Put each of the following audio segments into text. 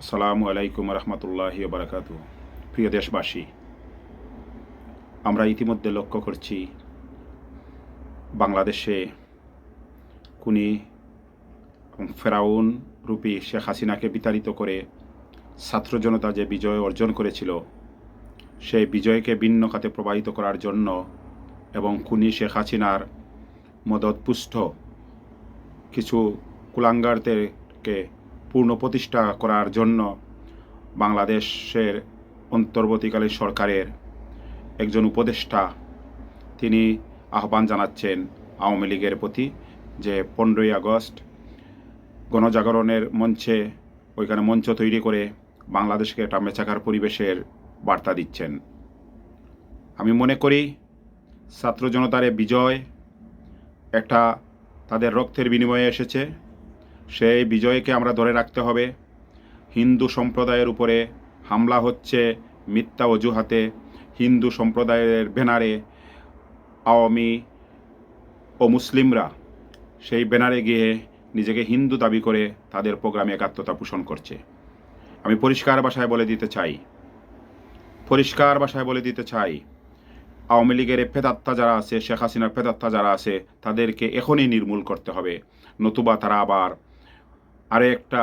আসসালামু আলাইকুম রহমতুল্লাহি বারাকাতু। প্রিয় দেশবাসী, আমরা ইতিমধ্যে লক্ষ্য করছি বাংলাদেশে খুনি এবং ফেরাউন রূপী শেখ হাসিনাকে বিতাড়িত করে ছাত্র জনতা যে বিজয় অর্জন করেছিল, সেই বিজয়কে ভিন্ন খাতে প্রবাহিত করার জন্য এবং খুনি শেখ হাসিনার মদতপুষ্ট কিছু কুলাঙ্গারদেরকে পূর্ণ প্রতিষ্ঠা করার জন্য বাংলাদেশের অন্তর্বর্তীকালীন সরকারের একজন উপদেষ্টা তিনি আহ্বান জানাচ্ছেন আওয়ামী লীগের প্রতি যে 15ই আগস্ট গণজাগরণের মঞ্চে ওইখানে মঞ্চ তৈরি করে বাংলাদেশকে একটা মেচাকার পরিবেশের বার্তা দিচ্ছেন। আমি মনে করি ছাত্র জনতার বিজয় একটা তাদের রক্তের বিনিময়ে এসেছে, সেই বিজয়কে আমরা ধরে রাখতে হবে। হিন্দু সম্প্রদায়ের উপরে হামলা হচ্ছে মিথ্যা অজুহাতে, হিন্দু সম্প্রদায়ের ব্যানারে আওয়ামী ও মুসলিমরা সেই ব্যানারে গিয়ে নিজেকে হিন্দু দাবি করে তাদের প্রোগ্রামে একাত্মতা পোষণ করছে। আমি পরিষ্কার ভাষায় বলে দিতে চাই আওয়ামী লীগের প্রেতাত্মা যারা আছে, শেখ হাসিনার প্রেতাত্মা যারা আছে, তাদেরকে এখনই নির্মূল করতে হবে, নতুবা তারা আবার একটা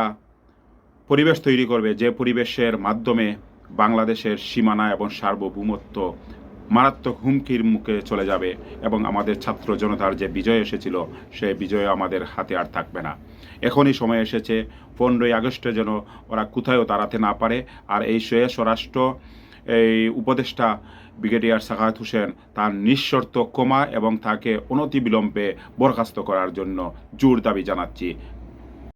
পরিবেশ তৈরি করবে, যে পরিবেশের মাধ্যমে বাংলাদেশের সীমানা এবং সার্বভৌমত্ব মারাত্মক হুমকির মুখে চলে যাবে এবং আমাদের ছাত্র জনতার যে বিজয় এসেছিল সেই বিজয় আমাদের হাতে আর থাকবে না। এখনই সময় এসেছে 15ই আগস্টে যেন ওরা কোথায়ও দাঁড়াতে না পারে। আর এই স্বরাষ্ট্র এই উপদেষ্টা ব্রিগেডিয়ার সাখাওয়াত হোসেন তার নিঃশর্ত ক্ষমা এবং তাকে অনতিবিলম্বে বরখাস্ত করার জন্য জোর দাবি জানাচ্ছি।